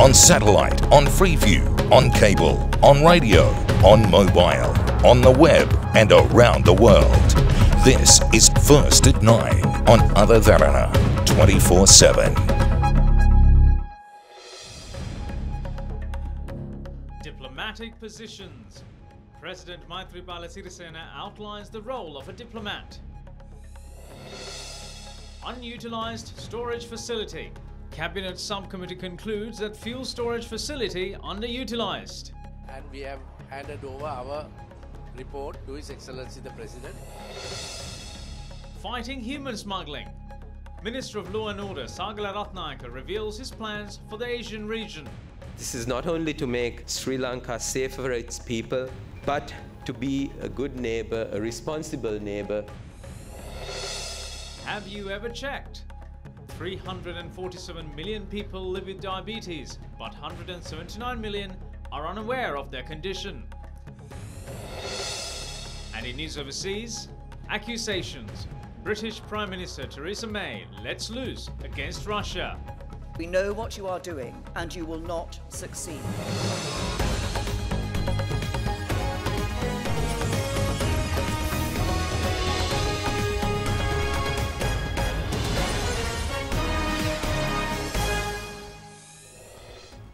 on satellite, on Freeview, on cable, on radio, on mobile, on the web and around the world. This is First at 9 on Other Derana 24/7. Diplomatic positions. President Maithripala Sirisena outlines the role of a diplomat. Unutilized storage facility. Cabinet subcommittee concludes that fuel storage facility underutilized. And we have handed over our report to His Excellency the President. Fighting human smuggling. Minister of Law and Order Sagala Ratnayaka reveals his plans for the Asian region. This is not only to make Sri Lanka safer for its people, but to be a good neighbor, a responsible neighbor. Have you ever checked? 347 million people live with diabetes, but 179 million are unaware of their condition. And in news overseas, accusations. British Prime Minister Theresa May lets loose against Russia. We know what you are doing, and you will not succeed.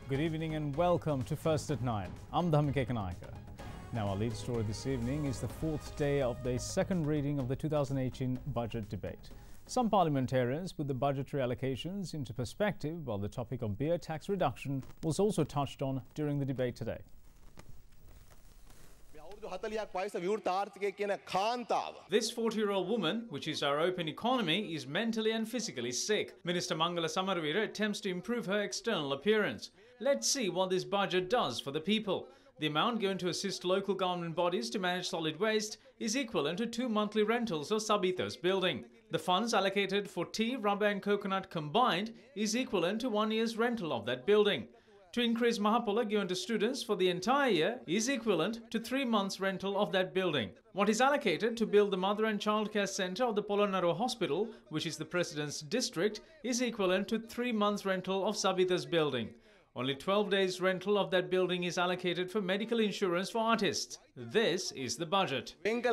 Good evening and welcome to First at 9. I'm Dhammika Kanayaka. Now our lead story this evening is the fourth day of the second reading of the 2018 budget debate. Some parliamentarians put the budgetary allocations into perspective, while the topic of beer tax reduction was also touched on during the debate today. This 40-year-old woman, which is our open economy, is mentally and physically sick. Minister Mangala Samaraweera attempts to improve her external appearance. Let's see what this budget does for the people. The amount given to assist local government bodies to manage solid waste is equivalent to 2 monthly rentals of Sabitha's building. The funds allocated for tea, rubber and coconut combined is equivalent to 1 year's rental of that building. To increase Mahapula given to students for the entire year is equivalent to 3 months rental of that building. What is allocated to build the Mother and Child Care Centre of the Polonnaruwa Hospital, which is the President's district, is equivalent to 3 months rental of Sabitha's building. Only 12 days rental of that building is allocated for medical insurance for artists. This is the budget. Minister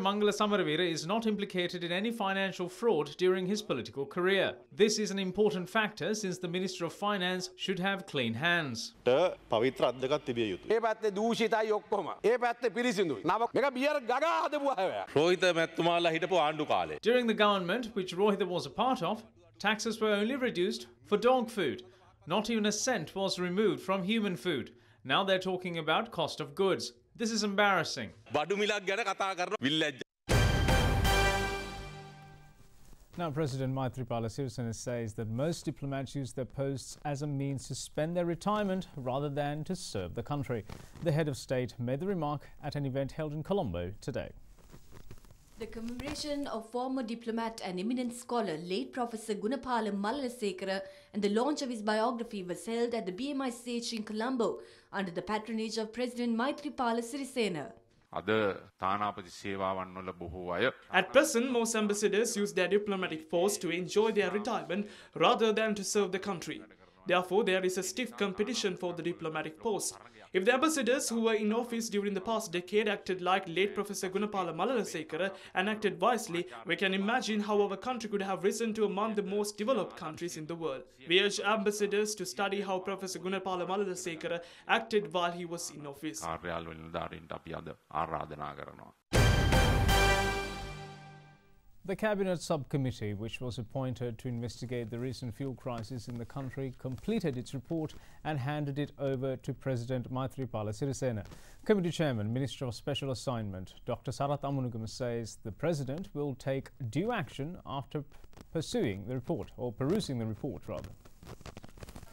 Mangala Samaraweera is not implicated in any financial fraud during his political career. This is an important factor since the Minister of Finance should have clean hands. During the government, which Rohitha was a part of, taxes were only reduced for dog food. Not even a cent was removed from human food. Now they're talking about cost of goods. This is embarrassing. Now, President Maithripala Sirisena says that most diplomats use their posts as a means to spend their retirement rather than to serve the country. The head of state made the remark at an event held in Colombo today. The commemoration of former diplomat and eminent scholar late Professor Gunapala Malalasekara and the launch of his biography was held at the BMICH in Colombo under the patronage of President Maithripala Sirisena. At present, most ambassadors use their diplomatic post to enjoy their retirement rather than to serve the country. Therefore, there is a stiff competition for the diplomatic post. If the ambassadors who were in office during the past decade acted like late Professor Gunapala Malalasekara and acted wisely, we can imagine how our country could have risen to among the most developed countries in the world. We urge ambassadors to study how Professor Gunapala Malalasekara acted while he was in office. The Cabinet Subcommittee, which was appointed to investigate the recent fuel crisis in the country, completed its report and handed it over to President Maithripala Sirisena. Committee Chairman, Minister of Special Assignment, Dr. Sarath Amunugam says the President will take due action after perusing the report.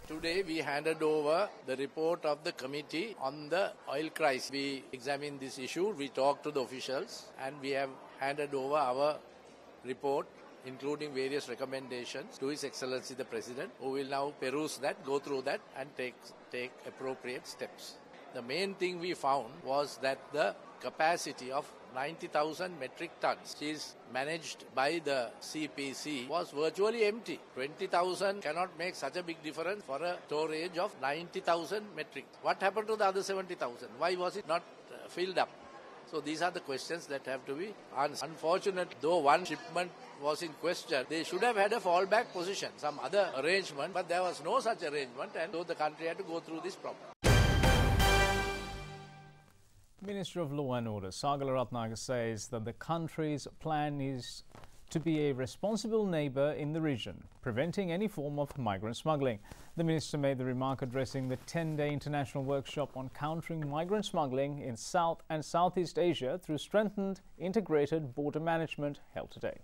Today we handed over the report of the committee on the oil crisis. We examined this issue, we talked to the officials, and we have handed over our report, including various recommendations, to His Excellency the President, who will now peruse that, go through that and take appropriate steps. The main thing we found was that the capacity of 90,000 metric tons, which is managed by the CPC, was virtually empty. 20,000 cannot make such a big difference for a storage of 90,000 metric. What happened to the other 70,000? Why was it not filled up? So these are the questions that have to be answered. Unfortunately, though one shipment was in question, they should have had a fallback position, some other arrangement, but there was no such arrangement, and so the country had to go through this problem. Minister of Law and Order Sagala Ratnayake says that the country's plan is to be a responsible neighbour in the region, preventing any form of migrant smuggling. The minister made the remark addressing the 10-day international workshop on countering migrant smuggling in South and Southeast Asia through strengthened integrated border management held today.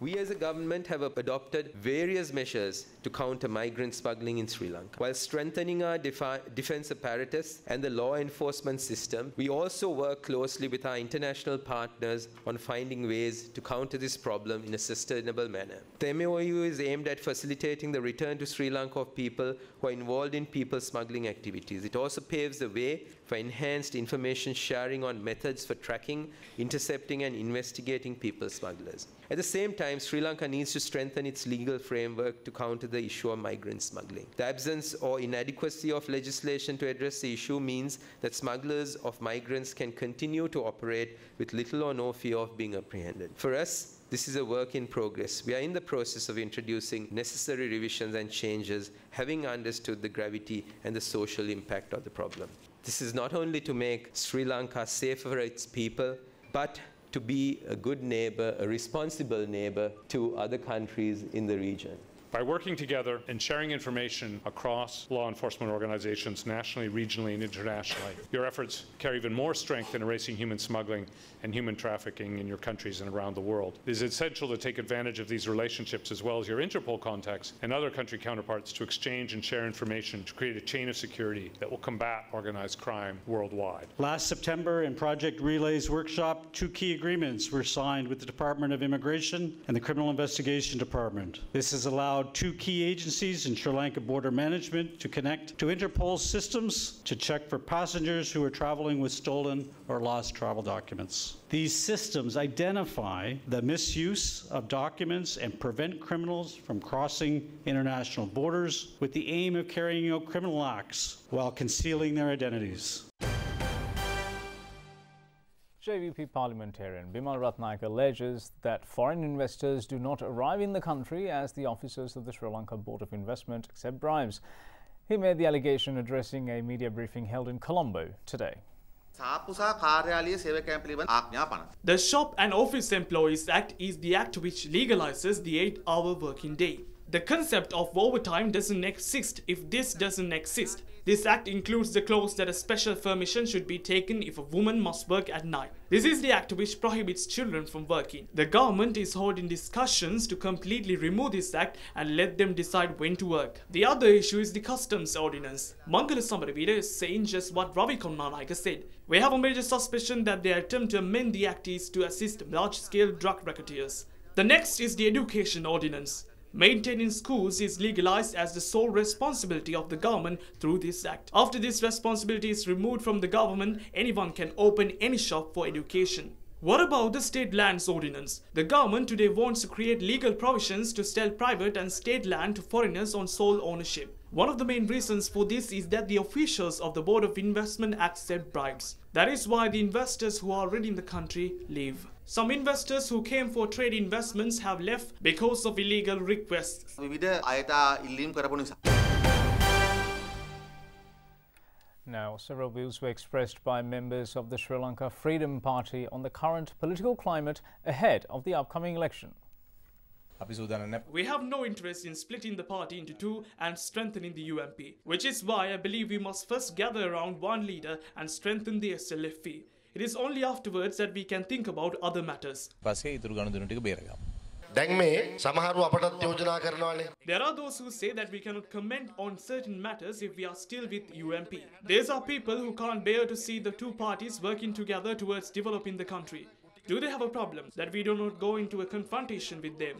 We as a government have adopted various measures to counter migrant smuggling in Sri Lanka. While strengthening our defence apparatus and the law enforcement system, we also work closely with our international partners on finding ways to counter this problem in a sustainable manner. The MOU is aimed at facilitating the return to Sri Lanka of people who are involved in people smuggling activities. It also paves the way for enhanced information sharing on methods for tracking, intercepting and investigating people smugglers. At the same time, Sri Lanka needs to strengthen its legal framework to counter the issue of migrant smuggling. The absence or inadequacy of legislation to address the issue means that smugglers of migrants can continue to operate with little or no fear of being apprehended. For us, this is a work in progress. We are in the process of introducing necessary revisions and changes, having understood the gravity and the social impact of the problem. This is not only to make Sri Lanka safer for its people, but to be a good neighbour, a responsible neighbour to other countries in the region. By working together and sharing information across law enforcement organizations nationally, regionally, and internationally, your efforts carry even more strength in erasing human smuggling and human trafficking in your countries and around the world. It is essential to take advantage of these relationships as well as your Interpol contacts and other country counterparts to exchange and share information to create a chain of security that will combat organized crime worldwide. Last September, in Project Relay's workshop, 2 key agreements were signed with the Department of Immigration and the Criminal Investigation Department. This has allowed 2 key agencies in Sri Lanka Border Management to connect to Interpol systems to check for passengers who are traveling with stolen or lost travel documents. These systems identify the misuse of documents and prevent criminals from crossing international borders with the aim of carrying out criminal acts while concealing their identities. JVP parliamentarian Bimal Ratnayake alleges that foreign investors do not arrive in the country as the officers of the Sri Lanka Board of Investment accept bribes. He made the allegation addressing a media briefing held in Colombo today. The Shop and Office Employees Act is the act which legalizes the 8-hour working day. The concept of overtime doesn't exist if this doesn't exist. This act includes the clause that a special permission should be taken if a woman must work at night. This is the act which prohibits children from working. The government is holding discussions to completely remove this act and let them decide when to work. The other issue is the customs ordinance. Mangala Samaravira is saying just what Ravi Kannanayake said. We have a major suspicion that their attempt to amend the act is to assist large-scale drug racketeers. The next is the education ordinance. Maintaining schools is legalized as the sole responsibility of the government through this act. After this responsibility is removed from the government, anyone can open any shop for education. What about the state lands ordinance? The government today wants to create legal provisions to sell private and state land to foreigners on sole ownership. One of the main reasons for this is that the officials of the Board of Investment accept bribes. That is why the investors who are already in the country leave. Some investors who came for trade investments have left because of illegal requests. Now, several views were expressed by members of the Sri Lanka Freedom Party on the current political climate ahead of the upcoming election. We have no interest in splitting the party into two and strengthening the UMP, which is why I believe we must first gather around one leader and strengthen the SLFP. It is only afterwards that we can think about other matters. There are those who say that we cannot comment on certain matters if we are still with UMP. These are people who can't bear to see the two parties working together towards developing the country. Do they have a problem that we do not go into a confrontation with them?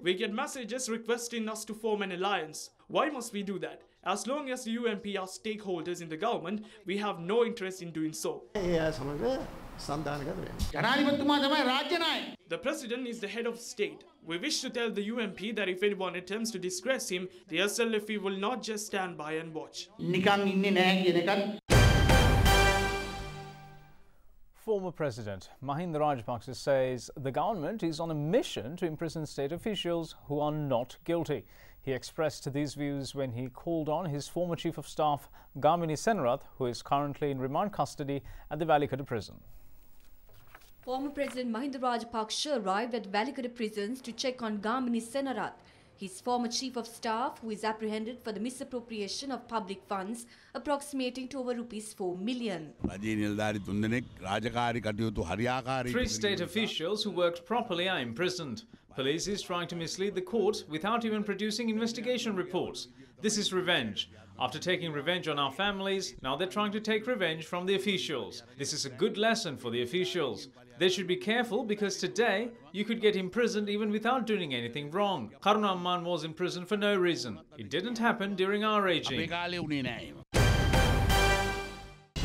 We get messages requesting us to form an alliance. Why must we do that? As long as the UNP are stakeholders in the government, we have no interest in doing so. The President is the head of state. We wish to tell the UNP that if anyone attempts to disgrace him, the SLFE will not just stand by and watch. Former President Mahinda Rajapaksa says the government is on a mission to imprison state officials who are not guilty. He expressed these views when he called on his former Chief of Staff Gamini Senarath, who is currently in remand custody at the Valikada prison. Former President Mahinda Rajapaksa arrived at Valikada prisons to check on Gamini Senarath, his former Chief of Staff, who is apprehended for the misappropriation of public funds approximating to over ₹4 million. 3 state officials who worked properly are imprisoned. Police is trying to mislead the court without even producing investigation reports. This is revenge. After taking revenge on our families, now they're trying to take revenge from the officials. This is a good lesson for the officials. They should be careful because today you could get imprisoned even without doing anything wrong. Karuna Amman was imprisoned for no reason. It didn't happen during our regime.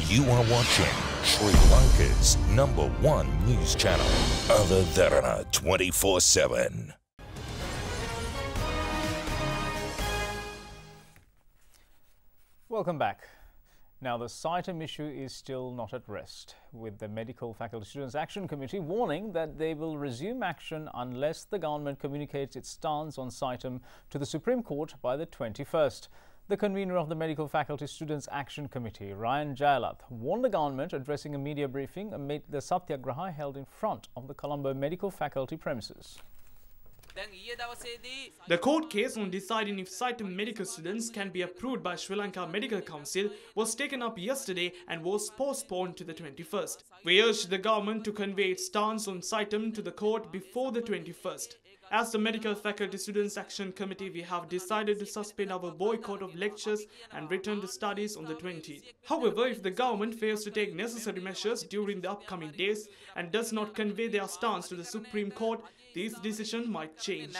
You are watching Sri Lanka's #1 news channel, Other Derana 24/7. Welcome back. Now, the CITEM issue is still not at rest, with the Medical Faculty Students Action Committee warning that they will resume action unless the government communicates its stance on CITEM to the Supreme Court by the 21st. The convener of the Medical Faculty Students Action Committee, Ryan Jayalath, warned the government addressing a media briefing amid the satyagraha held in front of the Colombo Medical Faculty premises. The court case on deciding if CITEM medical students can be approved by Sri Lanka Medical Council was taken up yesterday and was postponed to the 21st. We urge the government to convey its stance on CITEM to the court before the 21st. As the Medical Faculty Students Action Committee, we have decided to suspend our boycott of lectures and return to studies on the 20th. However, if the government fails to take necessary measures during the upcoming days and does not convey their stance to the Supreme Court, this decision might change.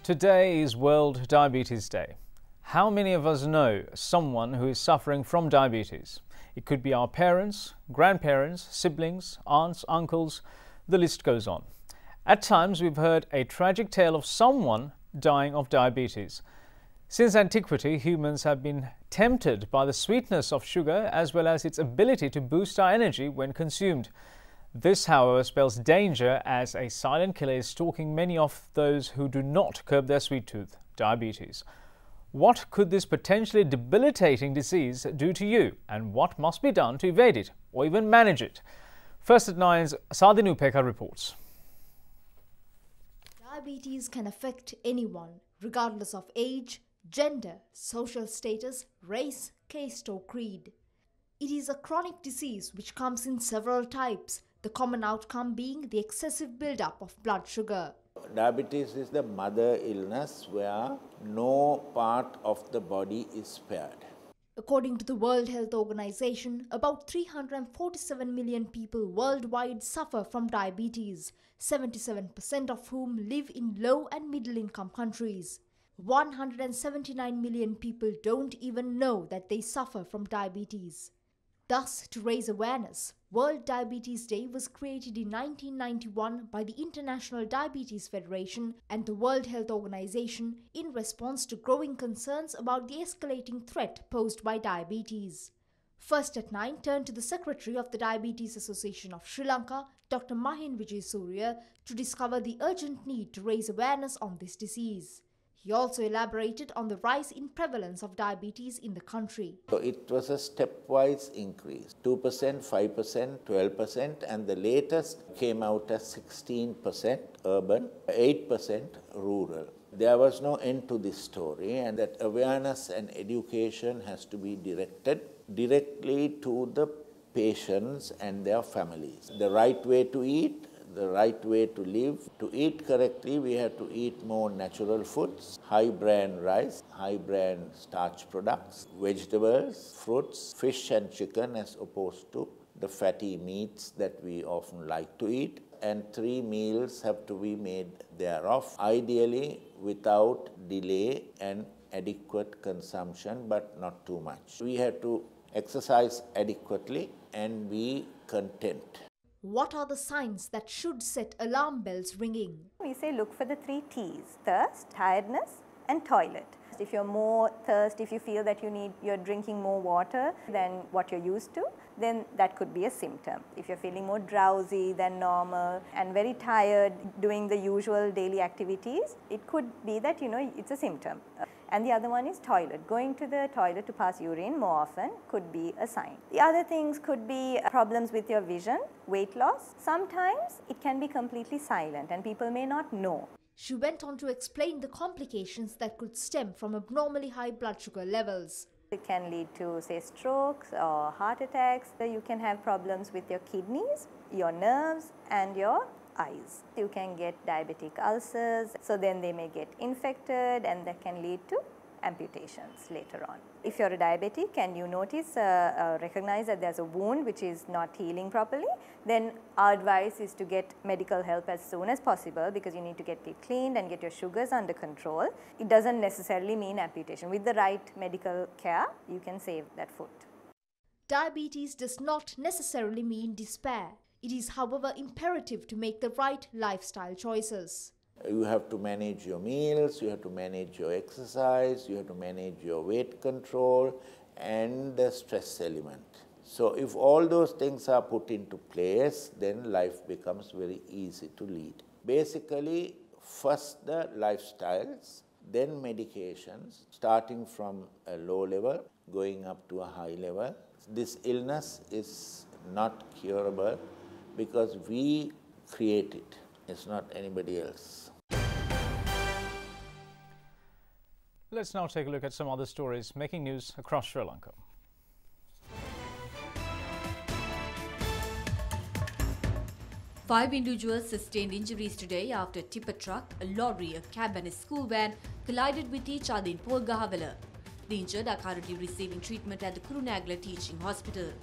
Today is World Diabetes Day. How many of us know someone who is suffering from diabetes? It could be our parents, grandparents, siblings, aunts, uncles, the list goes on. At times we've heard a tragic tale of someone dying of diabetes. Since antiquity, humans have been tempted by the sweetness of sugar as well as its ability to boost our energy when consumed. This, however, spells danger as a silent killer is stalking many of those who do not curb their sweet tooth, diabetes. What could this potentially debilitating disease do to you, and what must be done to evade it or even manage it? First at 9's Sadhinu Pekar reports. Diabetes can affect anyone, regardless of age, gender, social status, race, caste or creed. It is a chronic disease which comes in several types, the common outcome being the excessive buildup of blood sugar. Diabetes is the mother illness where no part of the body is spared. According to the World Health Organization, about 347 million people worldwide suffer from diabetes, 77% of whom live in low and middle income countries. 179 million people don't even know that they suffer from diabetes. Thus, to raise awareness, World Diabetes Day was created in 1991 by the International Diabetes Federation and the World Health Organization in response to growing concerns about the escalating threat posed by diabetes. First at 9 turned to the Secretary of the Diabetes Association of Sri Lanka, Dr. Mahin Vijayasuriya, to discover the urgent need to raise awareness on this disease. He also elaborated on the rise in prevalence of diabetes in the country. So it was a stepwise increase, 2%, 5%, 12%, and the latest came out as 16% urban, 8% rural. There was no end to this story, and that awareness and education has to be directed directly to the patients and their families. The right way to eat, the right way to live. To eat correctly, we have to eat more natural foods, high bran rice, high bran starch products, vegetables, fruits, fish and chicken as opposed to the fatty meats that we often like to eat. And 3 meals have to be made thereof, ideally without delay and adequate consumption, but not too much. We have to exercise adequately and be content. What are the signs that should set alarm bells ringing? We say look for the 3 T's: thirst, tiredness and toilet. If you're more thirsty, if you feel that you're drinking more water than what you're used to, then that could be a symptom. If you're feeling more drowsy than normal and very tired doing the usual daily activities, it could be that it's a symptom. And the other one is toilet. Going to the toilet to pass urine more often could be a sign. The other things could be problems with your vision, weight loss. Sometimes it can be completely silent and people may not know. She went on to explain the complications that could stem from abnormally high blood sugar levels. It can lead to, say, strokes or heart attacks. You can have problems with your kidneys, your nerves and your eyes. You can get diabetic ulcers, so then they may get infected and that can lead to amputations later on. If you're a diabetic and you notice, recognize that there's a wound which is not healing properly, then our advice is to get medical help as soon as possible because you need to get it cleaned and get your sugars under control. It doesn't necessarily mean amputation. With the right medical care, you can save that foot. Diabetes does not necessarily mean despair. It is, however, imperative to make the right lifestyle choices. You have to manage your meals, you have to manage your exercise, you have to manage your weight control and the stress element. So if all those things are put into place, then life becomes very easy to lead. Basically, first the lifestyles, then medications, starting from a low level, going up to a high level. This illness is not curable because we create it. It's not anybody else. Let's now take a look at some other stories making news across Sri Lanka. Five individuals sustained injuries today after a tipper truck, a lorry, a cab and a school van collided with each other in Polgahavela. The injured are currently receiving treatment at the Kurunagala Teaching Hospital.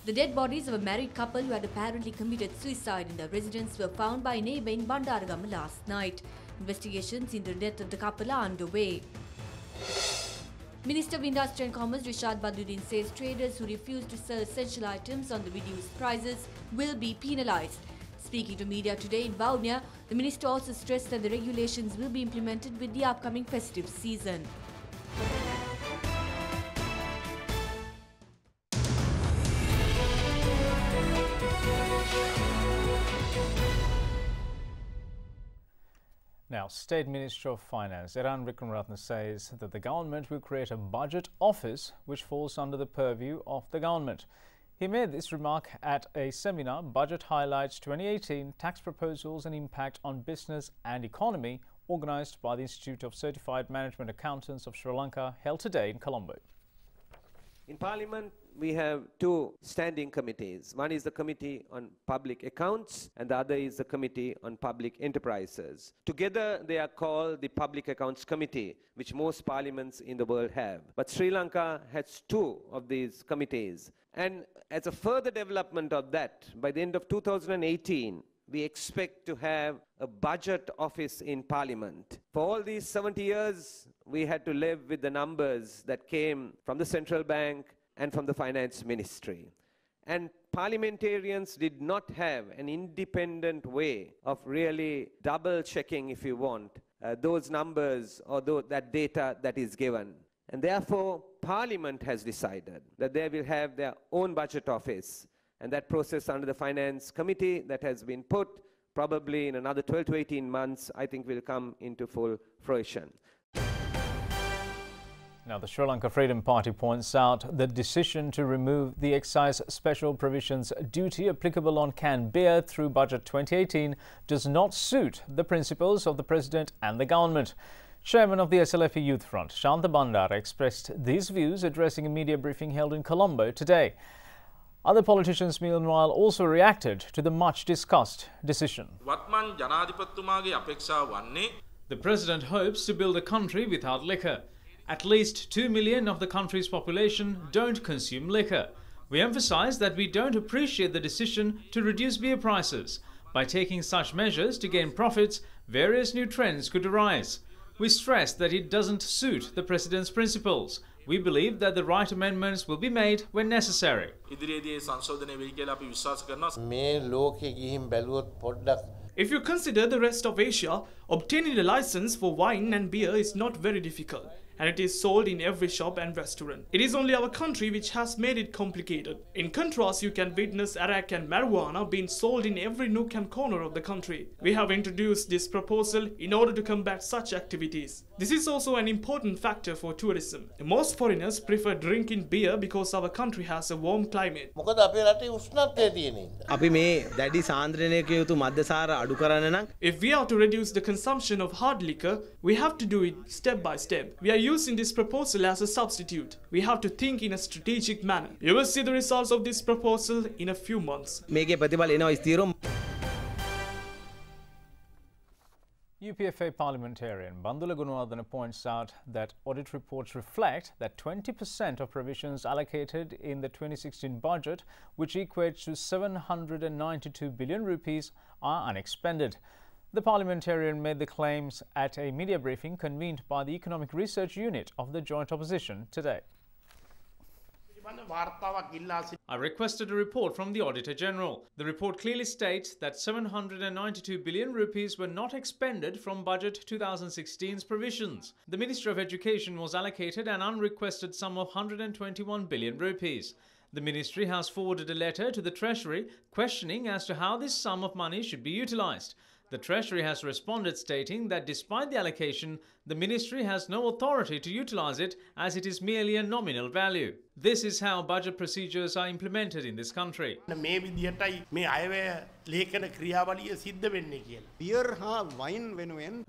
The dead bodies of a married couple who had apparently committed suicide in their residence were found by a neighbour in Bandaragama last night. Investigations into the death of the couple are underway. Minister of Industry and Commerce Rishad Badruddin says traders who refuse to sell essential items on the reduced prices will be penalised. Speaking to media today in Vaunia, the minister also stressed that the regulations will be implemented with the upcoming festive season. Now, State Minister of Finance Derana Wickramaratne says that the government will create a budget office which falls under the purview of the government. He made this remark at a seminar, Budget Highlights 2018, Tax Proposals and Impact on Business and Economy, organised by the Institute of Certified Management Accountants of Sri Lanka, held today in Colombo. In Parliament, we have 2 standing committees. One is the Committee on Public Accounts and the other is the Committee on Public Enterprises. Together, they are called the Public Accounts Committee, which most parliaments in the world have. But Sri Lanka has 2 of these committees. And as a further development of that, by the end of 2018, we expect to have a budget office in Parliament. For all these 70 years, we had to live with the numbers that came from the Central Bank and from the Finance Ministry. And parliamentarians did not have an independent way of really double-checking, if you want, those numbers or that data that is given. And therefore, Parliament has decided that they will have their own budget office. And that process under the Finance Committee that has been put, probably in another 12 to 18 months, I think will come into full fruition. Now, the Sri Lanka Freedom Party points out the decision to remove the excise special provisions duty applicable on canned beer through Budget 2018 does not suit the principles of the President and the government. Chairman of the SLFE Youth Front, Shantha Bandara, expressed these views addressing a media briefing held in Colombo today. Other politicians, meanwhile, also reacted to the much-discussed decision. The president hopes to build a country without liquor. At least 2 million of the country's population don't consume liquor. We emphasize that we don't appreciate the decision to reduce beer prices. By taking such measures to gain profits, various new trends could arise. We stress that it doesn't suit the president's principles. We believe that the right amendments will be made when necessary. If you consider the rest of Asia, obtaining a license for wine and beer is not very difficult, and it is sold in every shop and restaurant. It is only our country which has made it complicated. In contrast, you can witness arak and marijuana being sold in every nook and corner of the country. We have introduced this proposal in order to combat such activities. This is also an important factor for tourism. Most foreigners prefer drinking beer because our country has a warm climate. If we are to reduce the consumption of hard liquor, we have to do it step by step. We are using this proposal as a substitute. We have to think in a strategic manner. You will see the results of this proposal in a few months. UPFA parliamentarian Bandula Gunawardena points out that audit reports reflect that 20% of provisions allocated in the 2016 budget, which equates to 792 billion rupees, are unexpended. The parliamentarian made the claims at a media briefing convened by the Economic Research Unit of the Joint Opposition today. I requested a report from the Auditor General. The report clearly states that 792 billion rupees were not expended from Budget 2016's provisions. The Ministry of Education was allocated an unrequested sum of 121 billion rupees. The ministry has forwarded a letter to the Treasury questioning as to how this sum of money should be utilised. The Treasury has responded stating that despite the allocation, the ministry has no authority to utilise it as it is merely a nominal value. This is how budget procedures are implemented in this country. A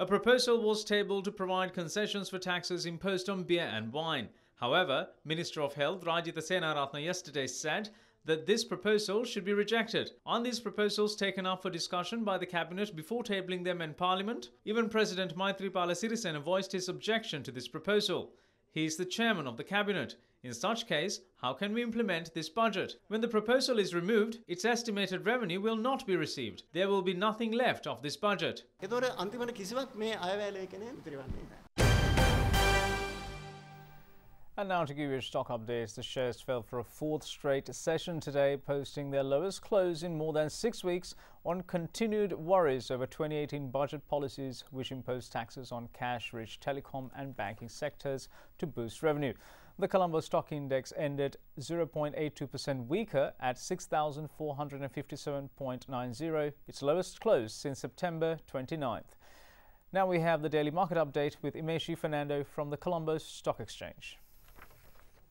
proposal was tabled to provide concessions for taxes imposed on beer and wine. However, Minister of Health Rajitha Senaratne yesterday said that this proposal should be rejected. On these proposals taken up for discussion by the Cabinet before tabling them in Parliament, even President Maithripala Sirisena voiced his objection to this proposal. He is the chairman of the Cabinet. In such case, how can we implement this budget? When the proposal is removed, its estimated revenue will not be received. There will be nothing left of this budget. And now to give you stock updates, the shares fell for a fourth straight session today, posting their lowest close in more than 6 weeks on continued worries over 2018 budget policies which impose taxes on cash-rich telecom and banking sectors to boost revenue. The Colombo Stock Index ended 0.82% weaker at 6,457.90, its lowest close since September 29th. Now we have the daily market update with Imeshi Fernando from the Colombo Stock Exchange.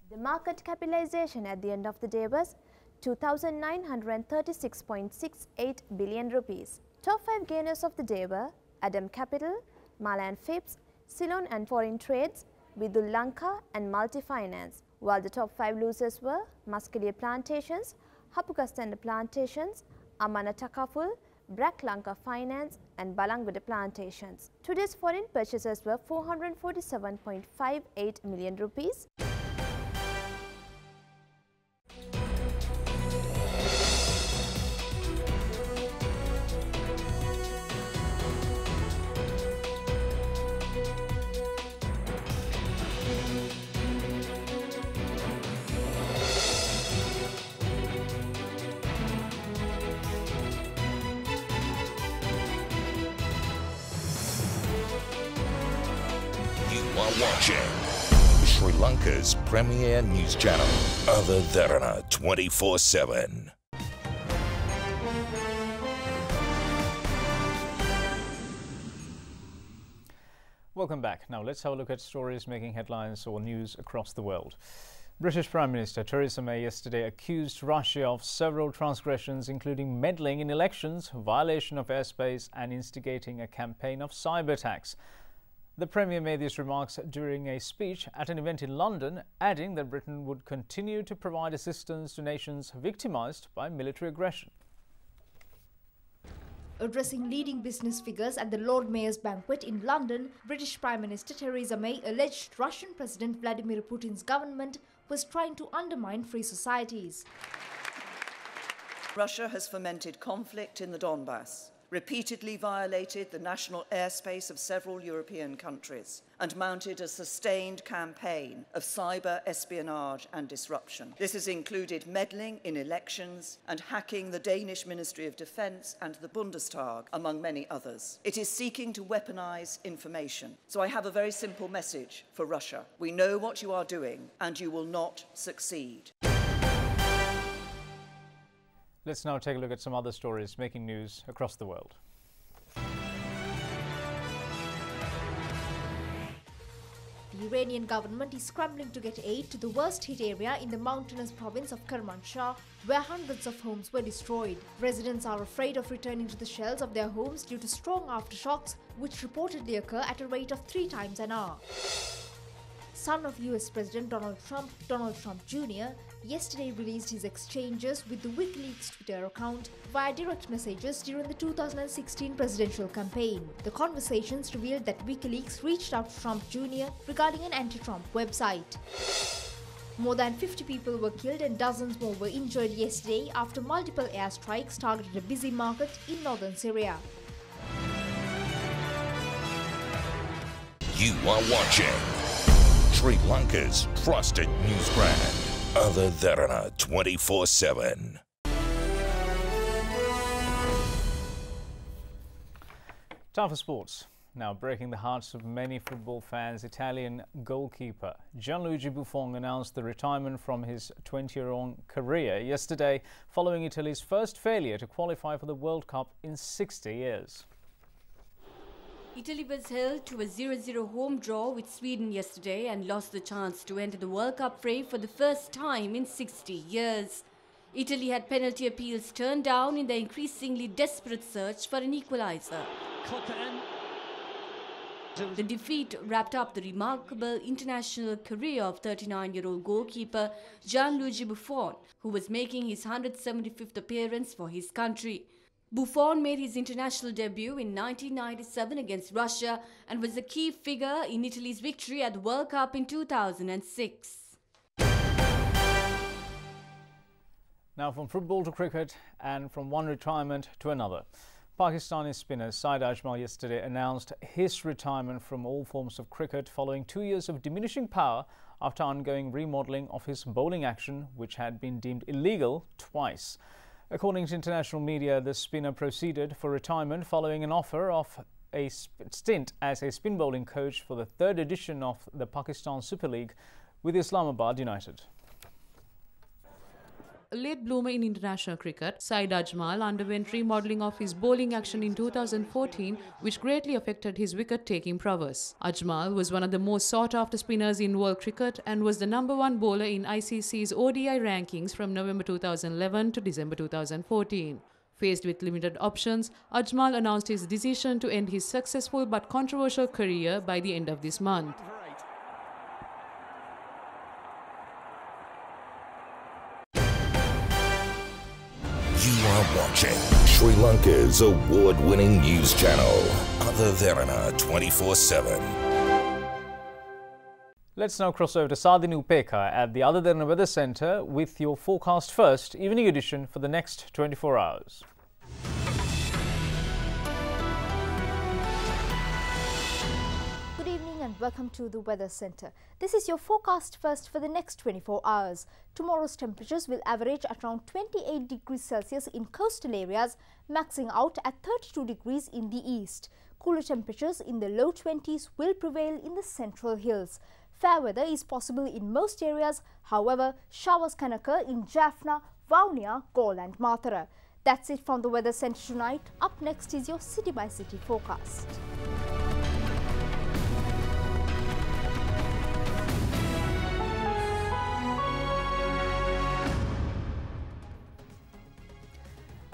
The market capitalization at the end of the day was 2,936.68 billion rupees. Top 5 gainers of the day were Adam Capital, Malan Phipps, Ceylon and Foreign Trades, Vidul Lanka and Multi-Finance, while the top 5 losers were Muskelia Plantations, Hapukastanda Plantations, Amana Takaful, Brack Lanka Finance and Balangvida Plantations. Today's foreign purchases were 447.58 million rupees. Watching Sri Lanka's premier news channel, Other Derana 24/7. Welcome back. Now let's have a look at stories making headlines or news across the world. British Prime Minister Theresa May yesterday accused Russia of several transgressions, including meddling in elections, violation of airspace and instigating a campaign of cyber attacks. The Premier made these remarks during a speech at an event in London, adding that Britain would continue to provide assistance to nations victimised by military aggression. Addressing leading business figures at the Lord Mayor's banquet in London, British Prime Minister Theresa May alleged Russian President Vladimir Putin's government was trying to undermine free societies. Russia has fomented conflict in the Donbass, repeatedly violated the national airspace of several European countries, and mounted a sustained campaign of cyber espionage and disruption. This has included meddling in elections and hacking the Danish Ministry of Defence and the Bundestag, among many others. It is seeking to weaponise information. So I have a very simple message for Russia. We know what you are doing, and you will not succeed. Let's now take a look at some other stories making news across the world. The Iranian government is scrambling to get aid to the worst hit area in the mountainous province of Kermanshah, where hundreds of homes were destroyed. Residents are afraid of returning to the shells of their homes due to strong aftershocks, which reportedly occur at a rate of 3 times an hour. Son of US President Donald Trump Jr., yesterday released his exchanges with the WikiLeaks Twitter account via direct messages during the 2016 presidential campaign. The conversations revealed that WikiLeaks reached out to Trump Jr. regarding an anti-Trump website. More than 50 people were killed and dozens more were injured yesterday after multiple airstrikes targeted a busy market in northern Syria. You are watching Sri Lanka's trusted news brand, Other Derana 24/7. Time for sports. Now, breaking the hearts of many football fans, Italian goalkeeper Gianluigi Buffon announced the retirement from his 20-year-long career yesterday, following Italy's first failure to qualify for the World Cup in 60 years. Italy was held to a 0-0 home draw with Sweden yesterday and lost the chance to enter the World Cup fray for the first time in 60 years. Italy had penalty appeals turned down in their increasingly desperate search for an equaliser. The defeat wrapped up the remarkable international career of 39-year-old goalkeeper Gianluigi Buffon, who was making his 175th appearance for his country. Buffon made his international debut in 1997 against Russia and was a key figure in Italy's victory at the World Cup in 2006. Now, from football to cricket and from one retirement to another. Pakistani spinner Saeed Ajmal yesterday announced his retirement from all forms of cricket following 2 years of diminishing power after undergoing remodelling of his bowling action, which had been deemed illegal twice. According to international media, the spinner proceeded for retirement following an offer of a stint as a spin bowling coach for the 3rd edition of the Pakistan Super League with Islamabad United. A late bloomer in international cricket, Saeed Ajmal underwent remodelling of his bowling action in 2014, which greatly affected his wicket-taking prowess. Ajmal was one of the most sought-after spinners in world cricket and was the #1 bowler in ICC's ODI rankings from November 2011 to December 2014. Faced with limited options, Ajmal announced his decision to end his successful but controversial career by the end of this month. You are watching Sri Lanka's award-winning news channel, Other Derana 24/7. Let's now cross over to Sadin Upeka at the Other Derana Weather Centre with your forecast first evening edition for the next 24 hours. Good evening and welcome to the Weather Centre. This is your forecast first for the next 24 hours. Tomorrow's temperatures will average at around 28 degrees Celsius in coastal areas, maxing out at 32 degrees in the east. Cooler temperatures in the low 20s will prevail in the central hills. Fair weather is possible in most areas, however, showers can occur in Jaffna, Vaunia, Galle and Mathura. That's it from the Weather Centre tonight. Up next is your City by City forecast.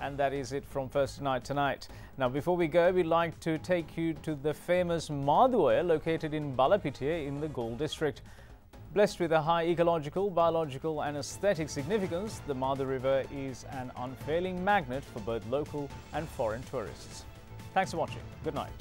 And that is it from First Night tonight. Now, before we go, we'd like to take you to the famous Madhuwaya located in Balapitiya in the Galle district. Blessed with a high ecological, biological and aesthetic significance, the Madhu River is an unfailing magnet for both local and foreign tourists. Thanks for watching. Good night.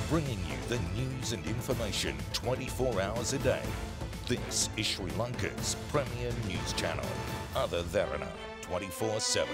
Bringing you the news and information 24 hours a day. This is Sri Lanka's premier news channel, Other Derana, 24/7.